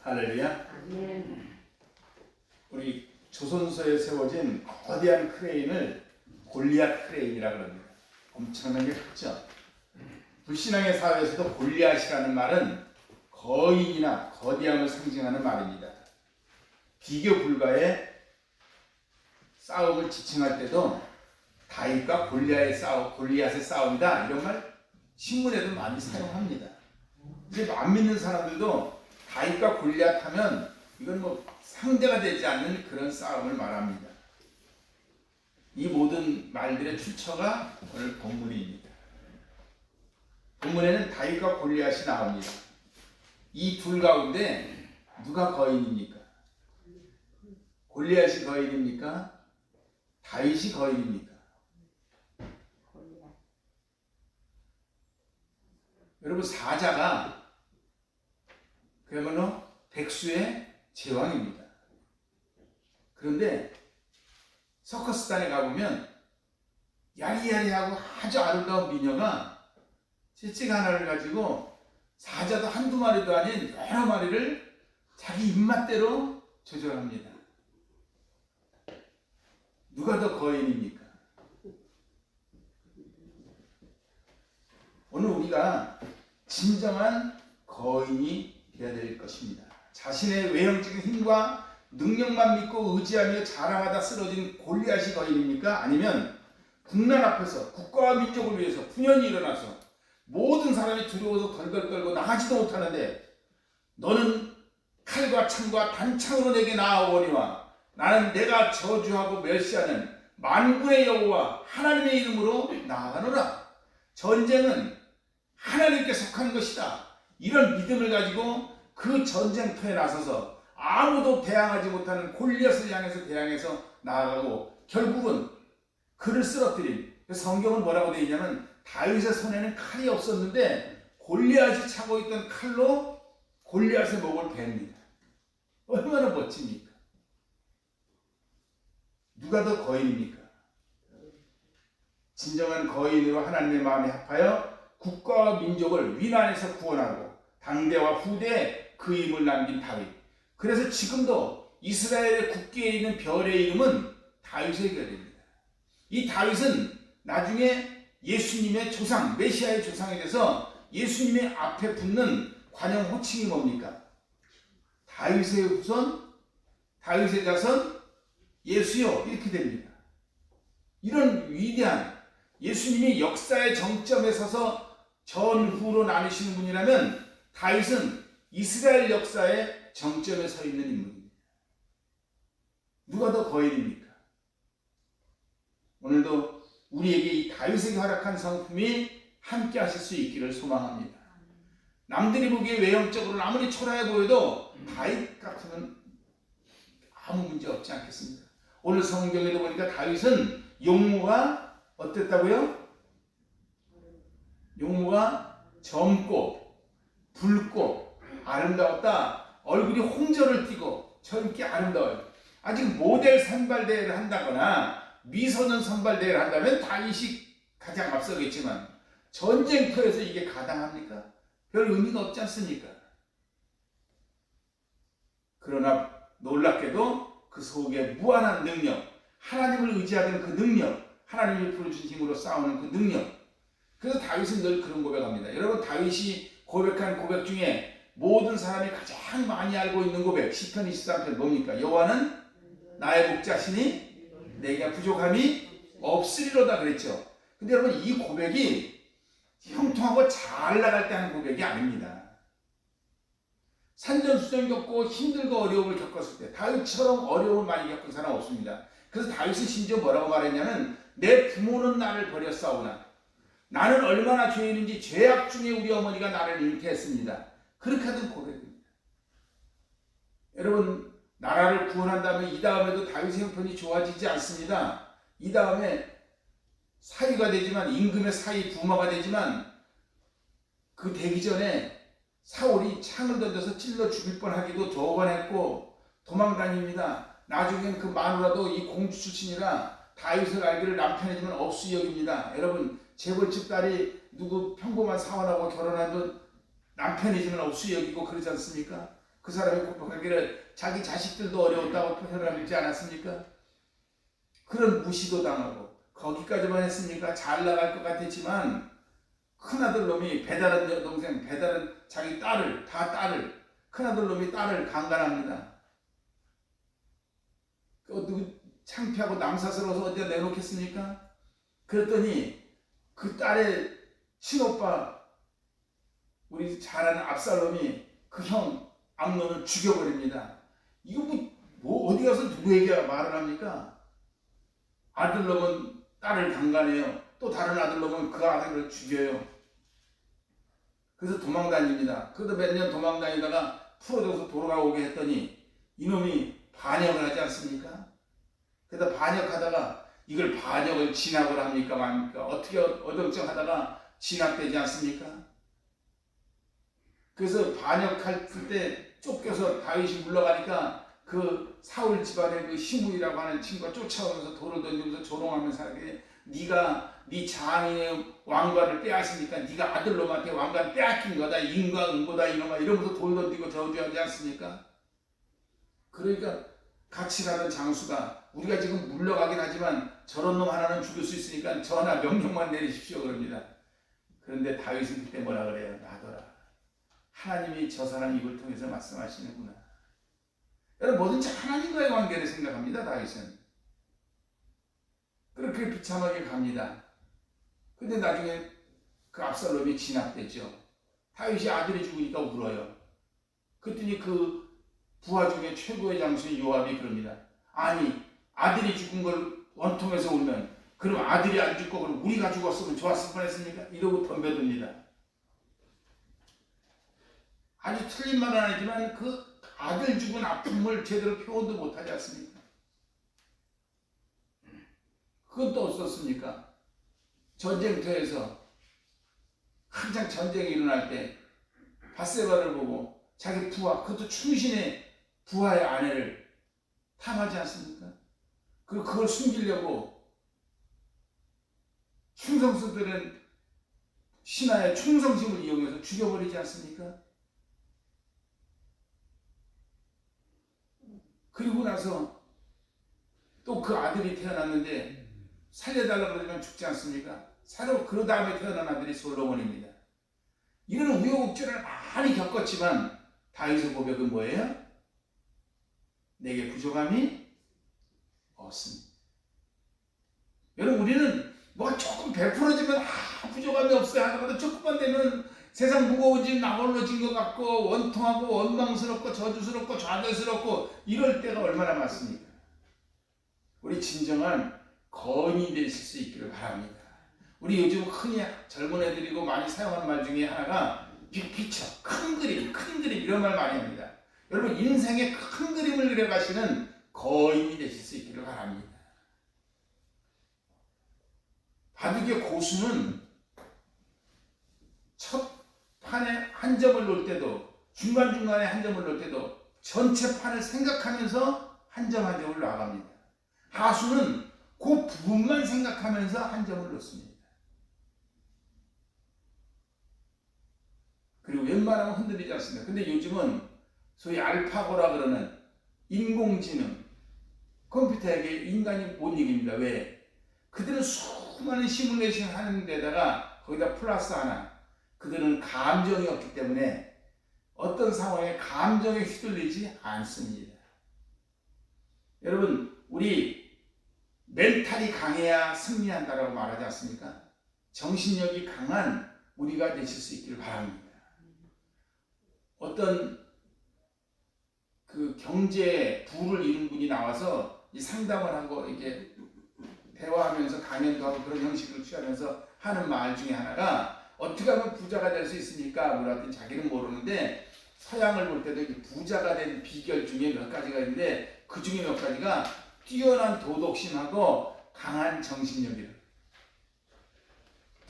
할렐루야. 아멘. 우리 조선소에 세워진 거대한 크레인을 골리앗 크레인이라고 합니다. 엄청나게 크죠. 불신앙의 사회에서도 골리앗이라는 말은 거인이나 거대함을 상징하는 말입니다. 비교 불가의 싸움을 지칭할 때도 다윗과 골리앗의 싸움이다 이런 말 신문에도 많이 사용합니다. 이제 안 믿는 사람들도 다윗과 골리앗 하면 이건 뭐 상대가 되지 않는 그런 싸움을 말합니다. 이 모든 말들의 출처가 오늘 본문입니다. 본문에는 다윗과 골리앗이 나옵니다. 이 둘 가운데 누가 거인입니까? 골리앗이 거인입니까? 다윗이 거인입니까? 여러분, 사자가 그야말로 백수의 제왕입니다. 그런데 서커스단에 가보면 야리야리하고 아주 아름다운 미녀가 채찍 하나를 가지고 사자도 한두 마리도 아닌 여러 마리를 자기 입맛대로 조절합니다. 누가 더 거인입니까? 오늘 우리가 진정한 거인이 되어야 될 것입니다. 자신의 외형적인 힘과 능력만 믿고 의지하며 자랑하다 쓰러진 골리앗이 거인입니까? 아니면 국난 앞에서 국가와 민족을 위해서 분연히 일어나서 모든 사람이 두려워서 덜덜 떨고 나가지도 못하는데 너는 칼과 창과 단창으로 내게 나아오거니와 나는 내가 저주하고 멸시하는 만군의 여호와 하나님의 이름으로 나아가노라. 전쟁은 하나님께 속한 것이다. 이런 믿음을 가지고 그 전쟁터에 나서서 아무도 대항하지 못하는 골리앗을 향해서 대항해서 나아가고 결국은 그를 쓰러뜨린, 성경은 뭐라고 되어 있냐면 다윗의 손에는 칼이 없었는데 골리앗이 차고 있던 칼로 골리앗의 목을 베입니다. 얼마나 멋집니까? 누가 더 거인입니까? 진정한 거인으로 하나님의 마음에 합하여 국가와 민족을 위난에서 구원하고 당대와 후대에 그 힘을 남긴 다윗. 그래서 지금도 이스라엘의 국기에 있는 별의 이름은 다윗의 별입니다. 이 다윗은 나중에 예수님의 조상, 메시아의 조상이 돼서 예수님의 앞에 붙는 관용 호칭이 뭡니까? 다윗의 후손, 다윗의 자손, 예수요, 이렇게 됩니다. 이런 위대한 예수님이 역사의 정점에 서서 전후로 나누시는 분이라면 다윗은 이스라엘 역사의 정점에 서 있는 인물입니다. 누가 더 거인입니까? 오늘도 우리에게 이 다윗에게 허락한 성품이 함께 하실 수 있기를 소망합니다. 남들이 보기에 외형적으로는 아무리 초라해 보여도 다윗 같으면 아무 문제 없지 않겠습니까? 오늘 성경에도 보니까 다윗은 용모가 어땠다고요? 용모가 젊고 붉고 아름다웠다. 얼굴이 홍조를 띠고 젊게 아름다워요. 아직 모델 선발대회를 한다거나 미소년 선발대회를 한다면 다윗이 가장 앞서겠지만 전쟁터에서 이게 가당합니까? 별 의미가 없지 않습니까? 그러나 놀랍게도 그 속에 무한한 능력, 하나님을 의지하는 그 능력, 하나님이 부르신 힘으로 싸우는 그 능력. 그래서 다윗은 늘 그런 고백합니다. 여러분, 다윗이 고백한 고백 중에 모든 사람이 가장 많이 알고 있는 고백, 시편 23편 뭡니까? 여호와는 나의 목자시니 내게 부족함이 없으리로다 그랬죠. 근데 여러분, 이 고백이 형통하고 잘 나갈 때 하는 고백이 아닙니다. 산전수전 겪고 힘들고 어려움을 겪었을 때 다윗처럼 어려움을 많이 겪은 사람 없습니다. 그래서 다윗은 심지어 뭐라고 말했냐면 내 부모는 나를 버렸사오나 나는 얼마나 죄인인지 죄악 중에 우리 어머니가 나를 잉태했습니다. 그렇게 하던 고백입니다. 여러분, 나라를 구원한다면 이 다음에도 다윗의 형편이 좋아지지 않습니다. 이 다음에 사위가 되지만, 임금의 사위 부모가 되지만 그 되기 전에 사울이 창을 던져서 찔러 죽일 뻔하기도 두 번 했고 도망다닙니다. 나중엔 그 마누라도 이 공주 출신이라 다윗을 알기를 남편이지만 없이 여깁니다. 여러분, 재벌집 딸이 누구 평범한 사원하고 결혼하면 남편이지만 없이 여기고 그러지 않습니까? 그 사람이 고백하기를 자기 자식들도 어려웠다고 표현하지 않았습니까? 그런 무시도 당하고 거기까지만 했습니까? 잘 나갈 것 같았지만 큰아들 놈이 배다른 여동생, 배다른 자기 딸을, 다 딸을, 큰아들 놈이 딸을 강간합니다. 누구 창피하고 남사스러워서 어디다 내놓겠습니까? 그랬더니 그 딸의 친오빠, 우리 잘 아는 압살롬이 그 형 암논을 죽여버립니다. 이거 뭐 어디 가서 누구에게 말을 합니까? 아들놈은 딸을 강간해요. 또 다른 아들놈은 그 아들을 죽여요. 그래서 도망다닙니다. 그래도 몇 년 도망다니다가 풀어져서 돌아오게 했더니 이놈이 반역을 하지 않습니까? 그래서 반역하다가 이걸 반역을 진압을 합니까 맙니까? 어떻게 어정쩡하다가 진압되지 않습니까? 그래서 반역할 때 쫓겨서 다윗이 물러가니까 그 사울 집안의 그 시므이라고 하는 친구가 쫓아오면서 돌을 던지면서 조롱하면서 하게, 네가 네 장인의 왕관을 빼앗으니까 네가 아들놈한테 왕관 빼앗긴 거다, 인과 응보다 이놈아, 이러면서 돌 던지고 저주하지 않습니까? 그러니까 같이 가던 장수가 우리가 지금 물러가긴 하지만 저런 놈 하나는 죽일 수 있으니까 전하 명령만 내리십시오 그럽니다. 그런데 다윗은 그때 뭐라 그래요? 놔둬라. 하나님이 저 사람 입을 통해서 말씀하시는구나. 여러분 뭐든지 하나님과의 관계를 생각합니다. 다윗은 그렇게 비참하게 갑니다. 근데 나중에 그 압살롬이 진압됐죠. 다윗이 아들이 죽으니까 울어요. 그랬더니 그 부하 중에 최고의 장수인 요압이 그럽니다. 아니 아들이 죽은 걸 원통해서 울면 그럼 아들이 안 죽고 그럼 우리가 죽었으면 좋았을 뻔했습니까? 이러고 덤벼듭니다. 아주 틀린 말은 아니지만 그 아들 죽은 아픔을 제대로 표현도 못하지 않습니까? 그건 또 어떻습니까? 전쟁터에서 한창 전쟁이 일어날 때 밧세바를 보고 자기 부하, 그것도 충신의 부하의 아내를 탐하지 않습니까? 그리고 그걸 숨기려고 충성스들은 신하의 충성심을 이용해서 죽여버리지 않습니까? 그리고 나서 또 그 아들이 태어났는데 살려달라고 그러면 죽지 않습니까? 그 다음에 태어난 아들이 솔로몬입니다. 이런 우여곡절을 많이 겪었지만 다윗의 고백은 뭐예요? 내게 부족함이 없습니다. 여러분 우리는 뭐가 조금 베풀어지면 부족함이 없어요 하다가도 조금만 되면 세상 무거워진 나홀로진 것 같고 원통하고 원망스럽고 저주스럽고 좌절스럽고 이럴 때가 얼마나 많습니까? 우리 진정한 거인이 되실 수 있기를 바랍니다. 우리 요즘 흔히 젊은 애들이고 많이 사용하는 말 중에 하나가 빅피처, 큰 그림 이런 말 많이 합니다. 여러분 인생의 큰 그림을 그려가시는 거인이 되실 수 있기를 바랍니다. 바둑의 고수는 첫 판에 한 점을 놓을 때도 중간중간에 한 점을 놓을 때도 전체 판을 생각하면서 한 점 한 점을 나갑니다. 하수는 그 부분만 생각하면서 한 점을 놓습니다. 그리고 웬만하면 흔들리지 않습니다. 근데 요즘은 소위 알파고라 그러는 인공지능, 컴퓨터에게 인간이 못 이깁니다. 왜? 그들은 수많은 시뮬레이션 하는 데다가 거기다 플러스 하나, 그들은 감정이 없기 때문에 어떤 상황에 감정에 휘둘리지 않습니다. 여러분 우리 멘탈이 강해야 승리한다라고 말하지 않습니까? 정신력이 강한 우리가 되실 수 있기를 바랍니다. 어떤 그 경제 부를 이룬 분이 나와서 이 상담을 하고 이렇게 대화하면서 강연도 하고 그런 형식을 취하면서 하는 말 중에 하나가 어떻게 하면 부자가 될 수 있습니까? 물었더니 자기는 모르는데 서양을 볼 때도 부자가 된 비결 중에 몇 가지가 있는데 그 중에 몇 가지가 뛰어난 도덕심하고 강한 정신력이라.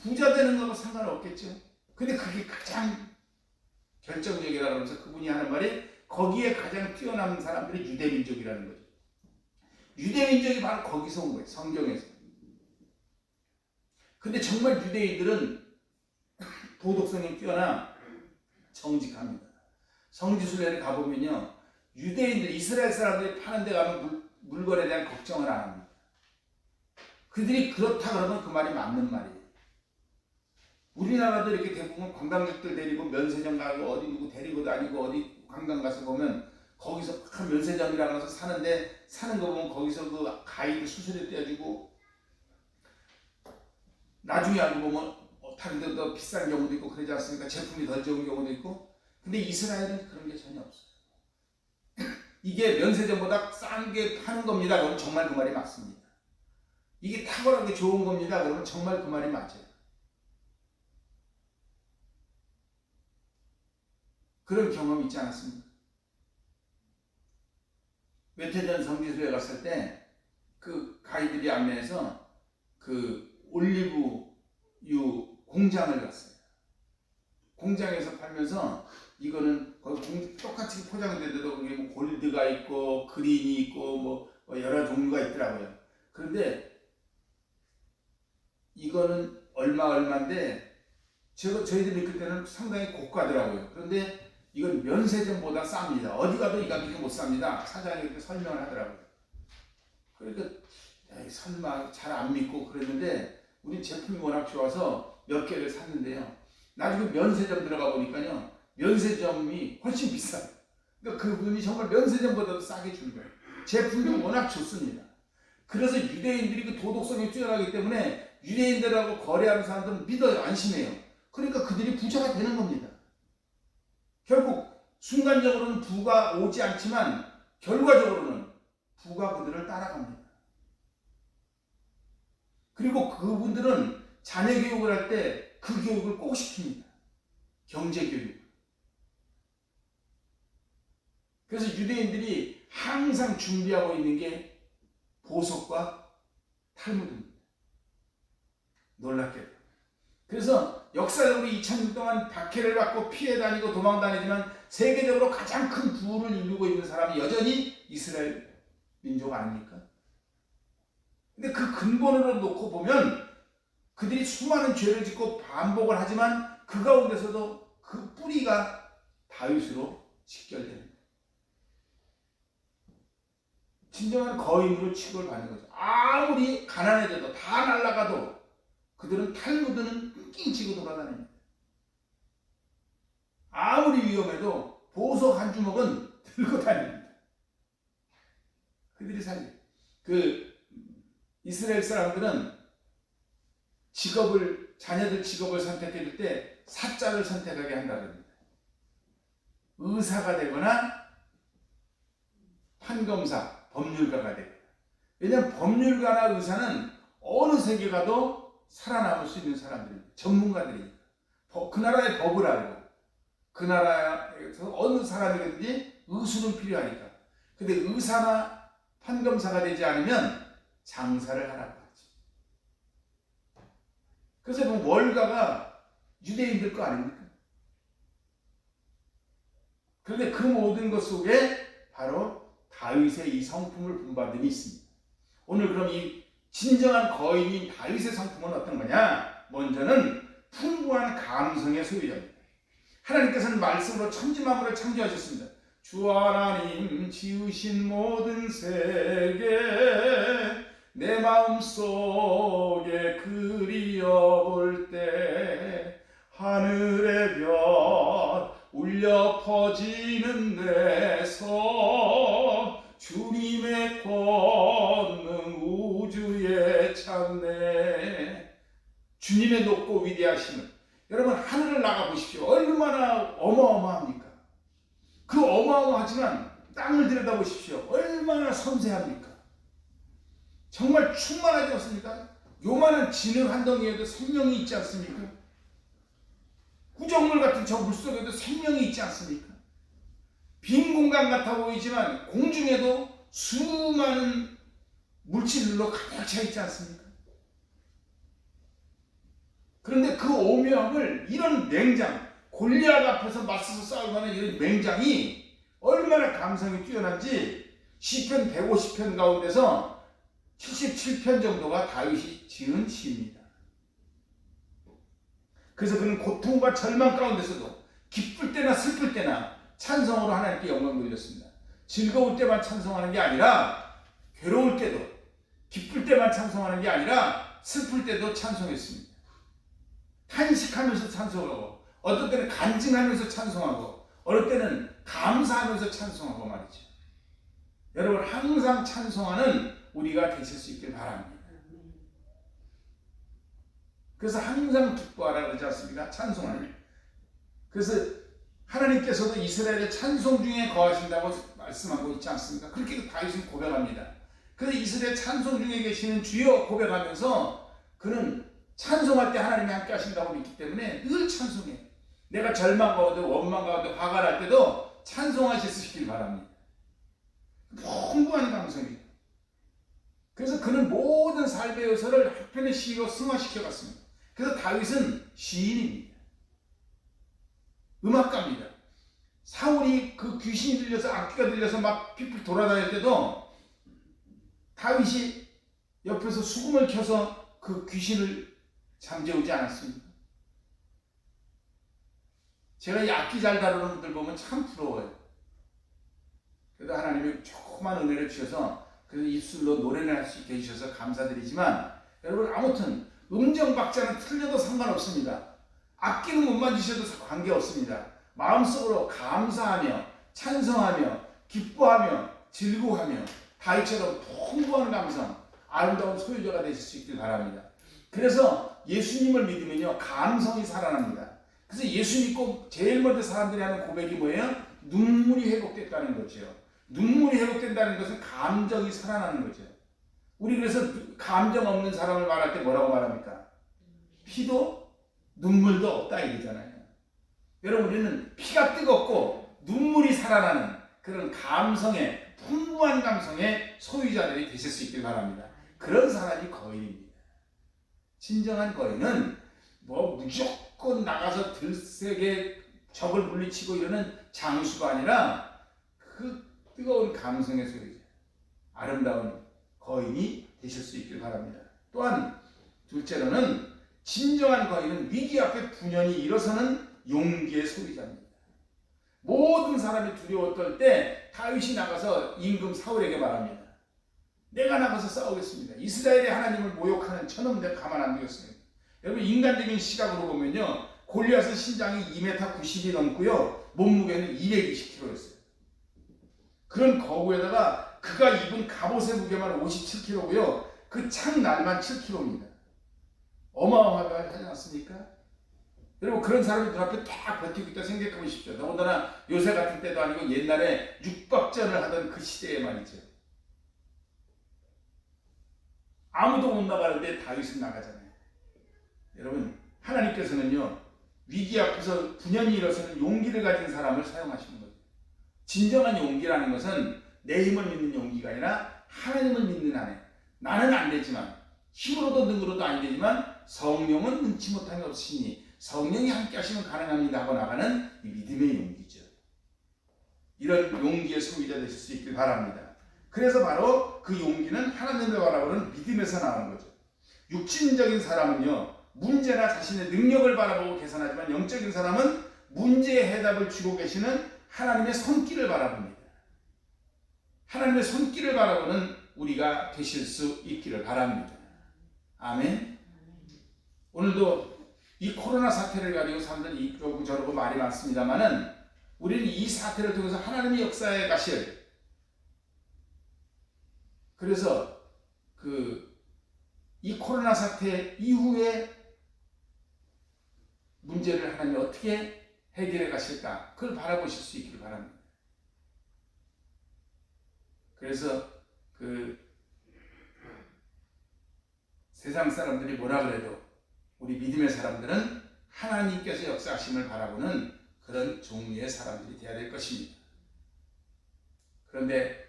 부자 되는 거하고 상관없겠죠. 근데 그게 가장 결정적이라고 하면서 그분이 하는 말이 거기에 가장 뛰어난 사람들이 유대민족이라는 거죠. 유대민족이 바로 거기서 온 거예요. 성경에서. 근데 정말 유대인들은 도덕성이 뛰어나 정직합니다. 성지순례를 가보면요, 유대인들, 이스라엘 사람들이 파는 데 가면 물건에 대한 걱정을 안 합니다. 그들이 그렇다 그러면 그 말이 맞는 말이에요. 우리나라도 이렇게 대부분 관광객들 데리고 면세점 가고 어디 누구 데리고 다니고 어디 관광 가서 보면 거기서 면세점이라고 해서 사는데, 사는 거 보면 거기서 그 가이드 수수료 떼어주고, 나중에 알고 보면 다른 데도 더 비싼 경우도 있고 그러지 않습니까? 제품이 덜 좋은 경우도 있고. 근데 이스라엘은 그런 게 전혀 없어요. 이게 면세점보다 싼 게 파는 겁니다. 그러면 정말 그 말이 맞습니다. 이게 탁월하게 좋은 겁니다. 그러면 정말 그 말이 맞아요. 그런 경험이 있지 않았습니까? 몇 해 전 성지순례 갔을 때 그 가이드들이 안내해서 그 올리브유 공장을 갔어요. 공장에서 팔면서 이거는 거기 똑같이 포장되더라도 거기 뭐 골드가 있고 그린이 있고 뭐 여러 종류가 있더라고요. 그런데 이거는 얼마인데 저희들이 그때는 상당히 고가더라고요. 그런데 이건 면세점보다 쌉니다. 어디 가도 이 가격에 못 삽니다. 사장이 이렇게 설명을 하더라고요. 그러니까 설마 잘 안 믿고 그랬는데, 우리 제품이 워낙 좋아서 몇 개를 샀는데요. 나중에 면세점 들어가 보니까요, 면세점이 훨씬 비싸요. 그러니까 그분이 정말 면세점보다도 싸게 주는 거예요. 제품도 워낙 좋습니다. 그래서 유대인들이 그 도덕성이 뛰어나기 때문에 유대인들하고 거래하는 사람들은 믿어요. 안심해요. 그러니까 그들이 부자가 되는 겁니다. 결국 순간적으로는 부가 오지 않지만 결과적으로는 부가 그들을 따라갑니다. 그리고 그분들은 자녀 교육을 할 때 그 교육을 꼭 시킵니다. 경제 교육. 그래서 유대인들이 항상 준비하고 있는 게 보석과 탈무드입니다. 놀랍게도. 그래서 역사적으로 2000년 동안 박해를 받고 피해 다니고 도망 다니지만 세계적으로 가장 큰 부를 이루고 있는 사람이 여전히 이스라엘 민족 아닙니까? 근데 그 근본으로 놓고 보면 그들이 수많은 죄를 짓고 반복을 하지만 그 가운데서도 그 뿌리가 다윗으로 직결됩니다. 진정한 거인으로 취급을 받는 거죠. 아무리 가난해져도 다 날아가도 그들은 탈무드는 낑낑 돌아다닙니다. 아무리 위험해도 보석 한 주먹은 들고 다닙니다. 그들이 살려. 이스라엘 사람들은 자녀들 직업을 선택해 줄 때 사자를 선택하게 한다고 합니다. 의사가 되거나 판검사, 법률가가 되거나. 왜냐하면 법률가나 의사는 어느 세계 가도 살아남을 수 있는 사람들입니다. 전문가들이니까. 그 나라의 법을 알고 그 나라에서 어느 사람이든지 의술은 필요하니까. 근데 의사나 판검사가 되지 않으면 장사를 하라고 하죠. 그래서 그 월가가 유대인들 거 아닙니까? 그런데 그 모든 것 속에 바로 다윗의 이 성품을 본받음이 있습니다. 오늘 그럼 이 진정한 거인인 다윗의 성품은 어떤 거냐? 먼저는 풍부한 감성의 소유자입니다. 하나님께서는 말씀으로 천지만물을 창조하셨습니다. 주 하나님 지으신 모든 세계 내 마음속에 그리어볼 때 하늘의 별 울려 퍼지는 데서 주님의 권능 우주에 찾네. 주님의 높고 위대하심을, 여러분 하늘을 나가보십시오. 얼마나 어마어마합니까? 그 어마어마하지만 땅을 들여다보십시오. 얼마나 섬세합니까? 정말 충만하지 않습니까? 요만한 진흙 한 덩이에도 생명이 있지 않습니까? 구정물 같은 저 물속에도 생명이 있지 않습니까? 빈 공간 같아 보이지만 공중에도 수많은 물질들로 가득 차 있지 않습니까? 그런데 그 오묘함을 이런 맹장, 골리앗 앞에서 맞서서 싸울 만한 이런 맹장이 얼마나 감성이 뛰어난지 시편 150편 가운데서 77편 정도가 다윗이 지은 시입니다. 그래서 그는 고통과 절망 가운데서도 기쁠 때나 슬플 때나 찬송으로 하나님께 영광 돌렸습니다. 즐거울 때만 찬송하는 게 아니라 괴로울 때도, 기쁠 때만 찬송하는 게 아니라 슬플 때도 찬송했습니다. 탄식하면서 찬송하고, 어떤 때는 간증하면서 찬송하고, 어느 때는 감사하면서 찬송하고 말이죠. 여러분, 항상 찬송하는 우리가 되실 수 있길 바랍니다. 그래서 항상 기뻐하라 그러지 않습니까? 찬송하는. 그래서 하나님께서도 이스라엘의 찬송 중에 거하신다고 말씀하고 있지 않습니까? 그렇게 다윗은 고백합니다. 그래서 이스라엘 찬송 중에 계시는 주여 고백하면서 그는 찬송할 때 하나님이 함께 하신다고 믿기 때문에 늘 찬송해요. 내가 절망 가운데, 원망 가운데, 화가 날 때도 찬송하시길 바랍니다. 풍부한 감성이에요. 그래서 그는 모든 삶의 요소를 한편의 시로 승화시켜 갔습니다. 그래서 다윗은 시인입니다. 음악가입니다. 사울이 그 귀신이 들려서, 악귀가 들려서 막 pit불 돌아다닐 때도 다윗이 옆에서 수금을 켜서 그 귀신을 잠재우지 않았습니다. 제가 이 악기 잘 다루는 분들 보면 참 부러워요. 그래도 하나님이 조그만 은혜를 주셔서 그래도 입술로 노래를 할 수 있게 해주셔서 감사드리지만, 여러분 아무튼 음정박자는 틀려도 상관없습니다. 악기는 못 만지셔도 관계없습니다. 마음속으로 감사하며 찬송하며 기뻐하며 즐거워하며 다윗처럼 풍부한 감성, 아름다운 소유자가 되실 수 있길 바랍니다. 그래서 예수님을 믿으면요, 감성이 살아납니다. 그래서 예수 믿고 제일 먼저 사람들이 하는 고백이 뭐예요? 눈물이 회복됐다는 거죠. 눈물이 회복된다는 것은 감정이 살아나는 거죠. 우리 그래서 감정 없는 사람을 말할 때 뭐라고 말합니까? 피도 눈물도 없다 이러잖아요. 여러분, 우리는 피가 뜨겁고 눈물이 살아나는 그런 감성의, 풍부한 감성의 소유자들이 되실 수 있길 바랍니다. 그런 사람이 거인입니다. 진정한 거인은 뭐 무조건 나가서 들세게 적을 물리치고 이러는 장수가 아니라 그 뜨거운 감성의 소유자, 아름다운 거인이 되실 수 있길 바랍니다. 또한 둘째로는 진정한 거인은 위기 앞에 분연히 일어서는 용기의 소유자입니다. 모든 사람이 두려워 떨 때 다윗이 나가서 임금 사울에게 말합니다. 내가 나가서 싸우겠습니다. 이스라엘의 하나님을 모욕하는 저놈 내가 가만 안 두겠습니다. 여러분, 인간적인 시각으로 보면요, 골리앗은 신장이 2m 90이 넘고요, 몸무게는 220kg였어요. 그런 거구에다가 그가 입은 갑옷의 무게만 57kg고요, 그 창날만 7kg입니다. 어마어마하지 않습니까? 여러분, 그런 사람이 눈앞에 딱 버티고 있다 생각해 보십시오. 더군다나 요새 같은 때도 아니고 옛날에 육박전을 하던 그 시대에 말이죠. 아무도 못 나가는데 다윗은 나가잖아요. 여러분, 하나님께서는요, 위기 앞에서 분연히 일어서는 용기를 가진 사람을 사용하시는 거예요. 진정한 용기라는 것은 내 힘을 믿는 용기가 아니라 하나님을 믿는 안에, 나는 안 되지만, 힘으로도 능으로도 안 되지만 성령은 능치 못함이 없으시니 성령이 함께 하시면 가능합니다 하고 나가는 이 믿음의 용기죠. 이런 용기의 소유자 되실 수 있길 바랍니다. 그래서 바로 그 용기는 하나님을 바라보는 믿음에서 나오는 거죠. 육신적인 사람은요, 문제나 자신의 능력을 바라보고 계산하지만, 영적인 사람은 문제의 해답을 주고 계시는 하나님의 손길을 바라봅니다. 하나님의 손길을 바라보는 우리가 되실 수 있기를 바랍니다. 아멘. 오늘도 이 코로나 사태를 가지고 사람들이 이러고 저러고 말이 많습니다만은, 우리는 이 사태를 통해서 하나님의 역사에 가실, 그래서 이 코로나 사태 이후에 문제를 하나님이 어떻게 해결해 가실까, 그걸 바라보실 수 있기를 바랍니다. 그래서 세상 사람들이 뭐라 그래도 우리 믿음의 사람들은 하나님께서 역사하심을 바라보는 그런 종류의 사람들이 되어야 될 것입니다. 그런데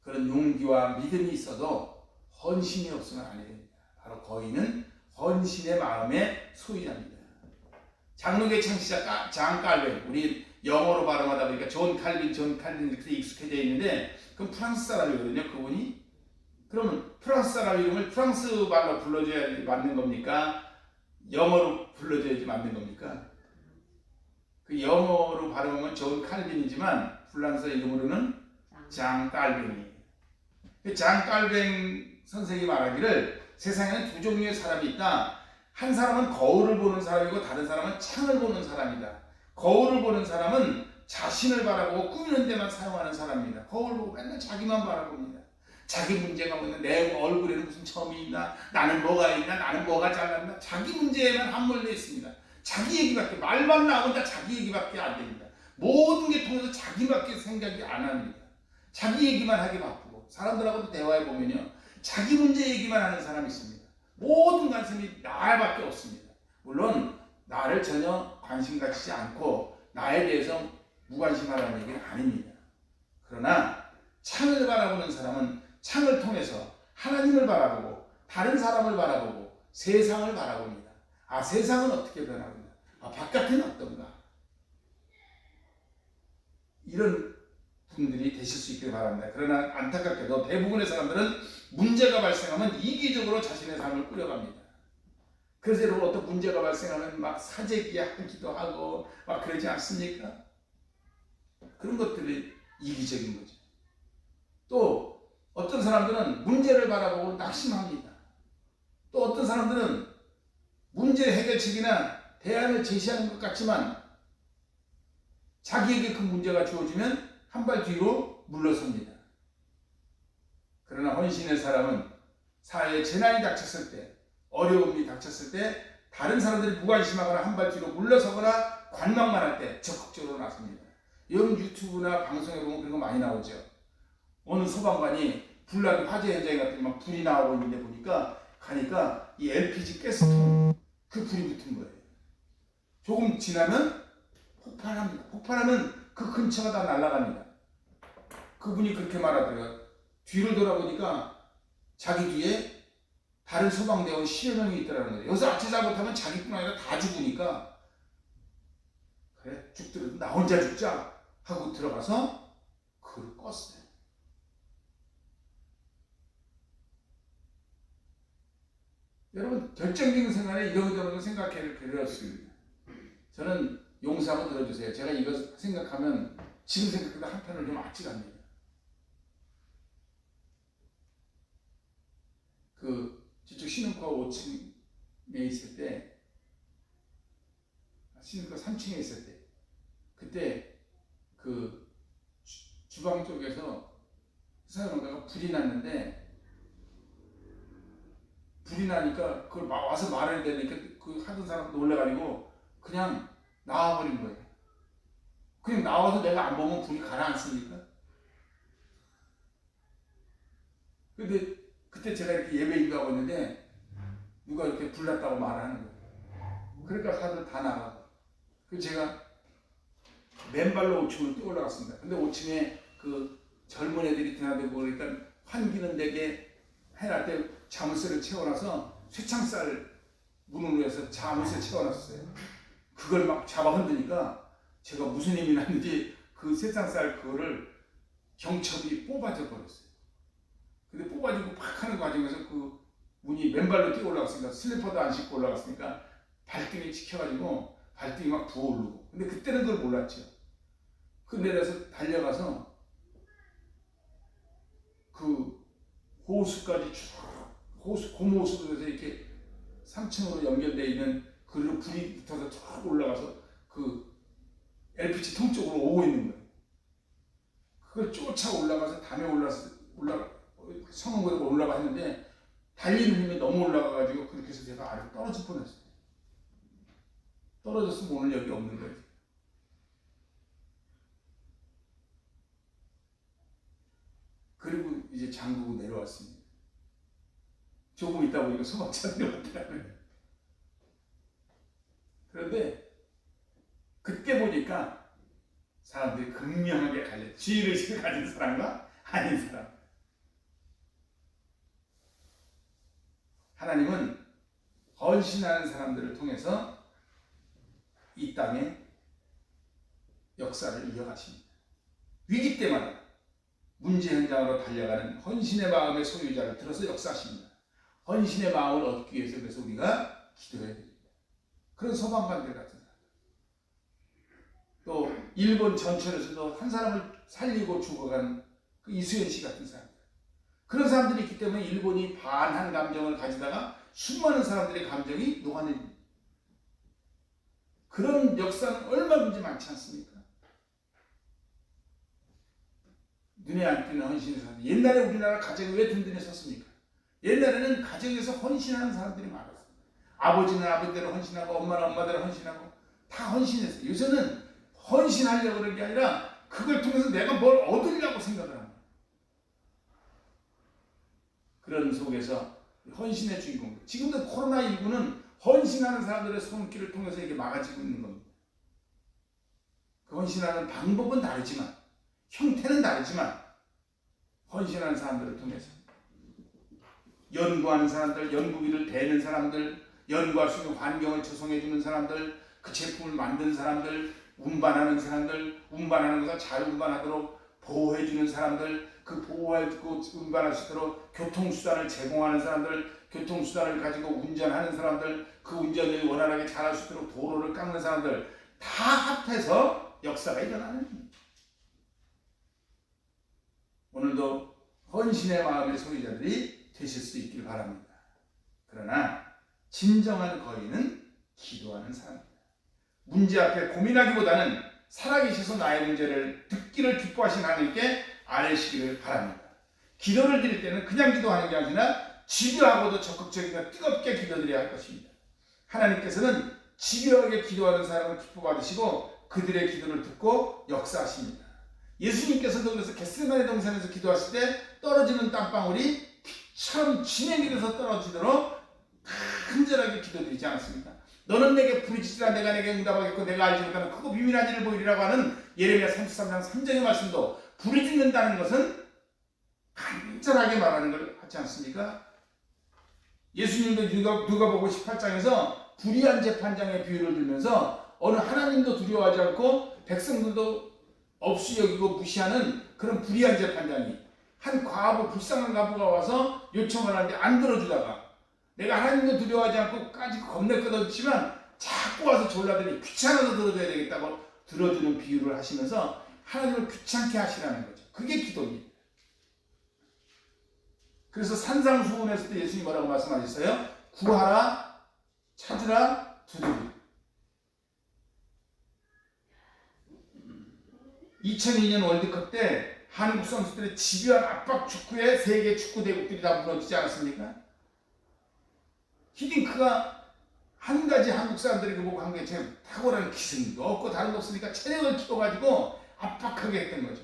그런 용기와 믿음이 있어도 헌신이 없으면 안 됩니다. 바로 거인은 헌신의 마음의 소유자입니다. 장로교의 창시자 장 칼빈, 우리 영어로 발음하다 보니까 존 칼빈 이렇게 익숙해져 있는데, 그럼 프랑스 사람이거든요, 그분이. 그러면 프랑스 사람 이름을 프랑스 말로 불러줘야 맞는 겁니까? 영어로 불러줘야지 맞는 겁니까? 그 영어로 발음하면 존 칼빈이지만 프랑스어 이름으로는 장 깔뱅이. 장 깔뱅 선생이 말하기를 세상에는 두 종류의 사람이 있다. 한 사람은 거울을 보는 사람이고 다른 사람은 창을 보는 사람이다. 거울을 보는 사람은 자신을 바라보고 꾸미는 데만 사용하는 사람입니다. 거울 보고 맨날 자기만 바라봅니다. 자기 문제가 뭐냐, 내 얼굴에는 무슨 점이 있나, 나는 뭐가 있나, 나는 뭐가 잘났나, 자기 문제에만 함몰돼 있습니다. 자기 얘기밖에, 말만 나오면 다 자기 얘기밖에 안 됩니다. 모든 게 통해서 자기밖에 생각이 안 합니다. 자기 얘기만 하기 바쁘고, 사람들하고도 대화해 보면요, 자기 문제 얘기만 하는 사람이 있습니다. 모든 관심이 나밖에 없습니다. 물론 나를 전혀 관심 가지지 않고 나에 대해서 무관심하라는 얘기는 아닙니다. 그러나 창을 바라보는 사람은 창을 통해서 하나님을 바라보고 다른 사람을 바라보고 세상을 바라봅니다. 아, 세상은 어떻게 변하구나. 아, 바깥은 어떤가. 이런 분들이 되실 수 있기를 바랍니다. 그러나 안타깝게도 대부분의 사람들은 문제가 발생하면 이기적으로 자신의 삶을 꾸려갑니다. 그래서 여러분 어떤 문제가 발생하면 막 사재기하기도 하고 막 그러지 않습니까? 그런 것들이 이기적인 거죠. 또 어떤 사람들은 문제를 바라보고 낙심합니다. 또 어떤 사람들은 문제 해결책이나 대안을 제시하는 것 같지만 자기에게 그 문제가 주어지면 한 발 뒤로 물러섭니다. 그러나 헌신의 사람은 사회에 재난이 닥쳤을 때, 어려움이 닥쳤을 때 다른 사람들이 무관심하거나 한 발 뒤로 물러서거나 관망만 할 때 적극적으로 나섭니다. 여러분 유튜브나 방송에 보면 그런 거 많이 나오죠. 어느 소방관이 불난 화재 현장에 갔더니 막 불이 나오고 있는데 보니까 가니까 이 LPG 가스통 그 불이 붙은 거예요. 조금 지나면 폭발합니다. 폭발하면 그 근처가 다 날아갑니다. 그분이 그렇게 말하더라고요. 뒤를 돌아보니까 자기 뒤에 다른 소방대원 10여 명이 있더라는 거예요. 여기서 아치 잘못하면 자기뿐 아니라 다 죽으니까 그래 죽더라도 나 혼자 죽자 하고 들어가서 그걸 껐어요. 여러분 결정적인 순간에 이런저런 생각해 그렸습니다. 저는 용서하고 들어주세요. 제가 이거 생각하면 지금 생각보다 한편을 좀 아찔합니다. 저쪽 신흥과 5층에 있을 때, 신흥과 3층에 있을 때, 그때 그 주방 쪽에서 사용하다가 불이 났는데, 불이 나니까 그걸 와서 말해야 되니까 그 하던 사람 놀래가지고 그냥 나와버린 거예요. 그냥 나와서 내가 안 보면 불이 가라앉습니까? 근데 그때 제가 이렇게 예배 인도하고 있는데 누가 이렇게 불났다고 말하는 거예요. 그러니까 사람들 다 나가고. 그래서 제가 맨발로 5층으로 뛰어 올라갔습니다. 근데 5층에 그 젊은 애들이 드나들고 그러니까 환기는 되게 해놨 때 자물쇠를 채워놔서 쇠창살 문으로 해서 자물쇠 채워놨어요. 그걸 막 잡아 흔드니까 제가 무슨 힘이 났는지 그 쇠창살 그거를 경첩이 뽑아져 버렸어요. 근데 뽑아지고 팍 하는 과정에서 그 문이 맨발로 뛰어 올라갔으니까 슬리퍼도 안 신고 올라갔으니까 발등에 찍혀가지고 발등이 막 부어오르고. 근데 그때는 그걸 몰랐죠. 그 내려서 달려가서 그 호수까지 쭉 고모수로 해서 이렇게 3층으로 연결되어 있는 그리로 불이 붙어서 쭉 올라가서 그 LPG 통 쪽으로 오고 있는 거예요. 그걸 쫓아 올라가서 담에 성원고에 올라가 했는데 달리는 힘이 너무 올라가가지고 그렇게 해서 제가 아래로 떨어질 뻔했어요. 떨어졌으면 오늘 여기 없는 거예요. 그리고 이제 잠그고 내려왔습니다. 조금 있다 보니까 소방차들이 왔더라고요. 그런데 그때 보니까 사람들이 극명하게 갈려. 지혜의식을 가진 사람과 아닌 사람. 하나님은 헌신하는 사람들을 통해서 이 땅에 역사를 이어가십니다. 위기 때마다 문제 현장으로 달려가는 헌신의 마음의 소유자를 들어서 역사하십니다. 헌신의 마음을 얻기 위해서 그래서 우리가 기도해야 됩니다. 그런 소방관들 같은 사람. 또 일본 전철에서도 한 사람을 살리고 죽어간 그 이수연 씨 같은 사람, 그런 사람들이 있기 때문에 일본이 반한 감정을 가지다가 수많은 사람들의 감정이 녹아내립니다. 그런 역사는 얼마든지 많지 않습니까? 눈에 안 띄는 헌신의 사람. 옛날에 우리나라 가정이 왜 든든히 섰습니까? 옛날에는 가정에서 헌신하는 사람들이 많았어요. 아버지는 아버지대로 헌신하고 엄마는 엄마대로 헌신하고 다 헌신했어요. 요새는 헌신하려고 그러는 게 아니라 그걸 통해서 내가 뭘 얻으려고 생각을 합니다. 그런 속에서 헌신의 주인공. 지금도 코로나19는 헌신하는 사람들의 손길을 통해서 이게 막아지고 있는 겁니다. 그 헌신하는 방법은 다르지만, 형태는 다르지만, 헌신하는 사람들을 통해서 연구하는 사람들, 연구기를 대는 사람들, 연구할 수 있는 환경을 조성해주는 사람들, 그 제품을 만든 사람들, 운반하는 사람들, 운반하는 것을 잘 운반하도록 보호해주는 사람들, 그 보호하고 운반할 수 있도록 교통수단을 제공하는 사람들, 교통수단을 가지고 운전하는 사람들, 그 운전을 원활하게 잘할 수 있도록 도로를 깎는 사람들, 다 합해서 역사가 일어나는 겁니다. 오늘도 헌신의 마음의 소유자들이 되실 수 있길 바랍니다. 그러나 진정한 거인은 기도하는 사람입니다. 문제 앞에 고민하기보다는 살아계셔서 나의 문제를 듣기를 기뻐하신 하나님께 아뢰시기를 바랍니다. 기도를 드릴 때는 그냥 기도하는 게 아니라 집요하고도 적극적이고 뜨겁게 기도드려야 할 것입니다. 하나님께서는 집요하게 기도하는 사람을 기뻐 받으시고 그들의 기도를 듣고 역사하십니다. 예수님께서도 그래서 겟세마네 동산에서 기도하실 때 떨어지는 땀방울이 피처럼 진행길에서 떨어지도록 간절하게 기도드리지 않았습니까? 너는 내게 부르짖으라 내가 내게 응답하겠고 내가 알지 못하는 크고 비밀한 일을 보이리라고 하는 예레미야 33장 3절의 말씀도 부르짖는다는 것은 간절하게 말하는 걸 하지 않습니까? 예수님도 누가복음 18장에서 불의한 재판장의 비유를 들면서 어느 하나님도 두려워하지 않고 백성들도 없이 여기고 무시하는 그런 불의한 재판장이 한 과부, 불쌍한 과부가 와서 요청을 하는데 안 들어주다가 내가 하나님도 두려워하지 않고 까짓 겁내 끊었지만 자꾸 와서 졸라더니 귀찮아서 들어줘야 되겠다고 들어주는 비유를 하시면서 하나님을 귀찮게 하시라는 거죠. 그게 기도입니다. 그래서 산상수훈에서도 예수님이 뭐라고 말씀하셨어요? 구하라, 찾으라, 두드리라. 2002년 월드컵 때 한국 선수들의 집요한 압박 축구에 세계 축구 대국들이 다 무너지지 않았습니까? 히딩크가 한 가지 한국 사람들이 보고 한 게 제 탁월한 기승도 없고 다른 거 없으니까 체력을 키워가지고 압박하게 했던 거죠.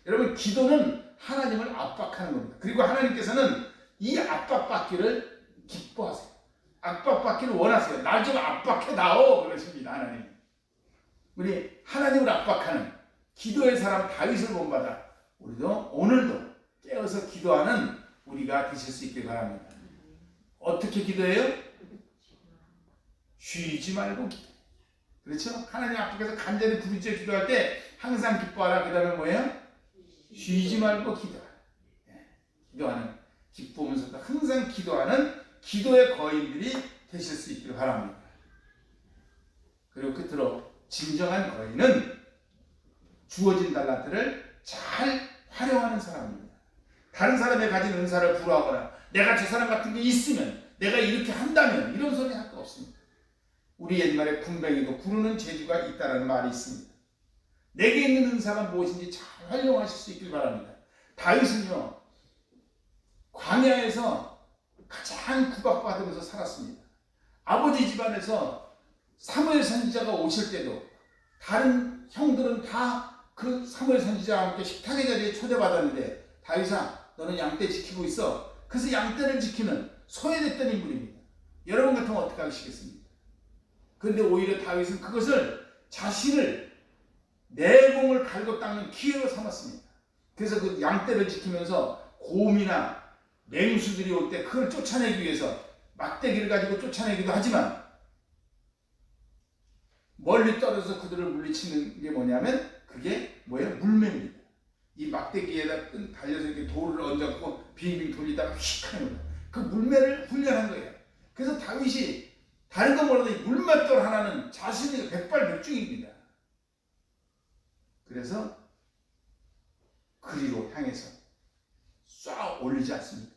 여러분, 기도는 하나님을 압박하는 겁니다. 그리고 하나님께서는 이 압박받기를 기뻐하세요. 압박받기를 원하세요. 날 좀 압박해다오 그러십니다. 하나님. 우리 하나님을 압박하는 기도의 사람 다윗을 본받아 우리도 오늘도 깨어서 기도하는 우리가 되실 수 있길 바랍니다. 어떻게 기도해요? 쉬지 말고 기도. 그렇죠? 하나님 앞에서 간절히 부르짖어 기도할 때 항상 기뻐하라. 그 다음에 뭐예요? 쉬지 말고 기도하라. 기도하는, 기뻐하면서도 항상 기도하는 기도의 거인들이 되실 수 있기를 바랍니다. 그리고 끝으로 진정한 거인은 주어진 달란트를 잘 활용하는 사람입니다. 다른 사람이 가진 은사를 부러워하거나 내가 저 사람 같은 게 있으면 내가 이렇게 한다면 이런 소리 할 거 없습니다. 우리 옛말에 군뱅이도 구르는 재주가 있다는 말이 있습니다. 내게 있는 은사가 무엇인지 잘 활용하실 수 있길 바랍니다. 다윗은요, 광야에서 가장 구박받으면서 살았습니다. 아버지 집안에서 사무엘 선지자가 오실 때도 다른 형들은 다 그 사무엘 선지자와 함께 식탁의 자리에 초대받았는데 다윗아 너는 양떼 지키고 있어. 그래서 양떼를 지키는 소외됐던 인물입니다. 여러분 같으면 어떻게 하시겠습니까? 그런데 오히려 다윗은 그것을 자신을 내공을 갈고 닦는 기회로 삼았습니다. 그래서 그 양떼를 지키면서 곰이나 맹수들이 올 때 그걸 쫓아내기 위해서 막대기를 가지고 쫓아내기도 하지만 멀리 떨어져서 그들을 물리치는 게 뭐냐면 그게 뭐예요? 물매입니다. 이 막대기에다 달려서 이렇게 돌을 얹어갖고 빙빙 돌리다가 휙 하는 거예요. 그 물매를 훈련한 거예요. 그래서 다윗이 다른 건 몰라도 이 물맷돌 하나는 자신이 백발백중입니다. 그래서 그리로 향해서 쏴 올리지 않습니다.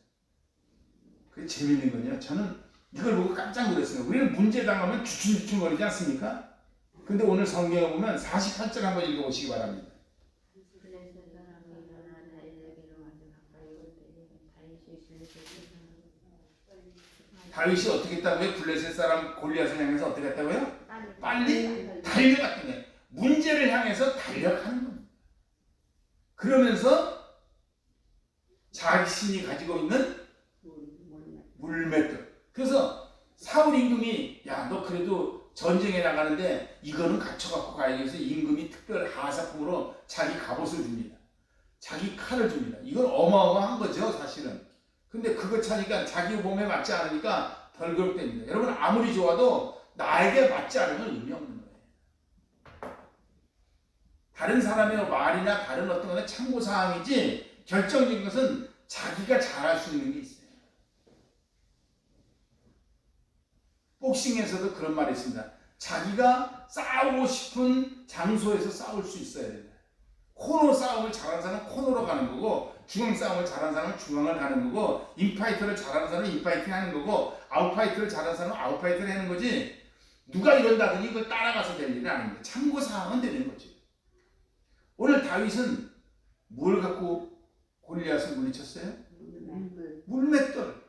그게 재밌는 건요. 저는 이걸 보고 깜짝 놀랐어요. 우리는 문제 당하면 주춤주춤거리지 않습니까? 근데 오늘 성경에 보면 48절 한번 읽어보시기 바랍니다. 다윗이 어떻게 했다고요? 블레셋 사람 골리앗을 향해서 어떻게 했다고요? 빨리 달려갔던 거예요. 문제를 향해서 달려가는 겁니다. 그러면서 자신이 가지고 있는 물맷돌. 그래서 사울 임금이 야, 너 그래도 전쟁에 나가는데 이거는 갖춰갖고 가야지 해서 임금이 특별 하사품으로 자기 갑옷을 줍니다. 자기 칼을 줍니다. 이건 어마어마한 거죠, 사실은. 근데 그거 차니까 자기 몸에 맞지 않으니까 덜그럭됩니다. 여러분 아무리 좋아도 나에게 맞지 않으면 의미 없는 거예요. 다른 사람의 말이나 다른 어떤 거는 참고사항이지 결정적인 것은 자기가 잘할 수 있는 게 있어요. 복싱에서도 그런 말이 있습니다. 자기가 싸우고 싶은 장소에서 싸울 수 있어야 된다. 코너 싸움을 잘하는 사람은 코너로 가는 거고, 중앙 싸움을 잘하는 사람은 중앙을 가는 거고, 인파이터를 잘하는 사람은 인파이팅 하는 거고, 아웃파이터를 잘하는 사람은 아웃파이터를 하는 거지, 누가 이런다더니 그걸 따라가서 될 일은 아닙니다. 참고사항은 되는 거지. 오늘 다윗은 뭘 갖고 골리앗을 물리쳤어요? 물맷돌.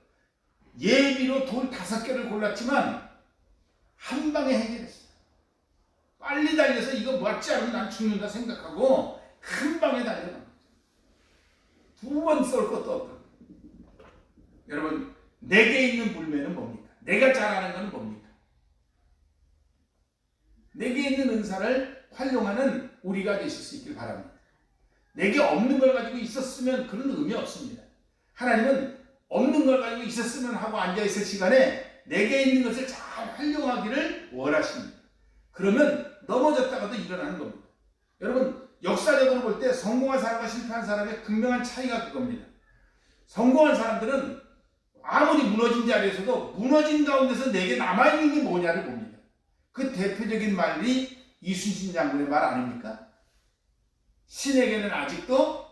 예비로 돌 5개를 골랐지만 한 방에 해결했어요. 빨리 달려서 이거 맞지 않으면 난 죽는다 생각하고 한 방에 달려간 거죠. 2번 쏠 것도 없고. 여러분, 내게 있는 물매는 뭡니까? 내가 잘하는 건 뭡니까? 내게 있는 은사를 활용하는 우리가 되실 수 있길 바랍니다. 내게 없는 걸 가지고 있었으면 그런 의미 없습니다. 하나님은 없는 걸 가지고 있었으면 하고 앉아있을 시간에 내게 있는 것을 잘 활용하기를 원하십니다. 그러면 넘어졌다가도 일어나는 겁니다. 여러분, 역사적으로 볼 때 성공한 사람과 실패한 사람의 극명한 차이가 그겁니다. 성공한 사람들은 아무리 무너진 자리에서도 무너진 가운데서 내게 남아있는 게 뭐냐를 봅니다. 그 대표적인 말이 이순신 장군의 말 아닙니까? 신에게는 아직도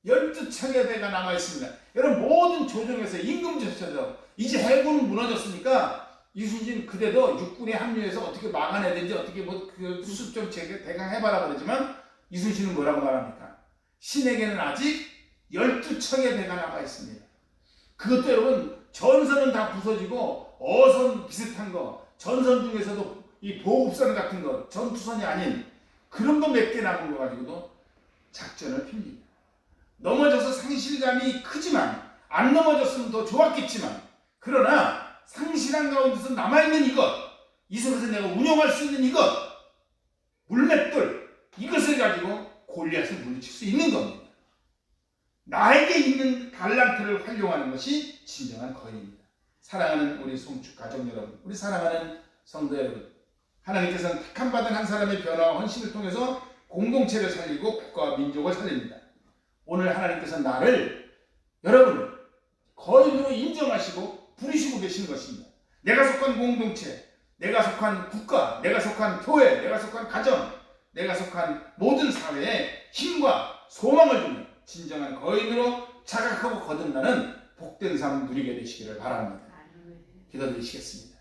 12척의 배가 남아있습니다. 여러분, 모든 조정에서 임금조차도 이제 해군은 무너졌으니까 이순신 그대도 육군에 합류해서 어떻게 막아내든지 어떻게 그 수습 정책을 대강 해봐라 그러지만 이순신은 뭐라고 말합니까? 신에게는 아직 12척의 배가 남아있습니다. 그것도 여러분, 전선은 다 부서지고 어선 비슷한 거, 전선 중에서도 이 보급선 같은 거, 전투선이 아닌 그런 거 몇 개 남은 거 가지고도 작전을 핍니다. 넘어져서 상실감이 크지만, 안 넘어졌으면 더 좋았겠지만, 그러나 상실한 가운데서 남아있는 이것에서 내가 운영할 수 있는 이것, 물맷돌, 이것을 가지고 골리앗을 물리칠 수 있는 겁니다. 나에게 있는 달란트를 활용하는 것이 진정한 거인입니다. 사랑하는 우리 송축 가족 여러분, 우리 사랑하는 성도 여러분, 하나님께서는 택함받은 한 사람의 변화와 헌신을 통해서 공동체를 살리고 국가와 민족을 살립니다. 오늘 하나님께서 나를, 여러분을 거인으로 인정하시고 부르시고 계시는 것입니다. 내가 속한 공동체, 내가 속한 국가, 내가 속한 교회, 내가 속한 가정, 내가 속한 모든 사회에 힘과 소망을 주는 진정한 거인으로 자각하고 거듭나는 복된 삶 누리게 되시기를 바랍니다. 기도드리시겠습니다.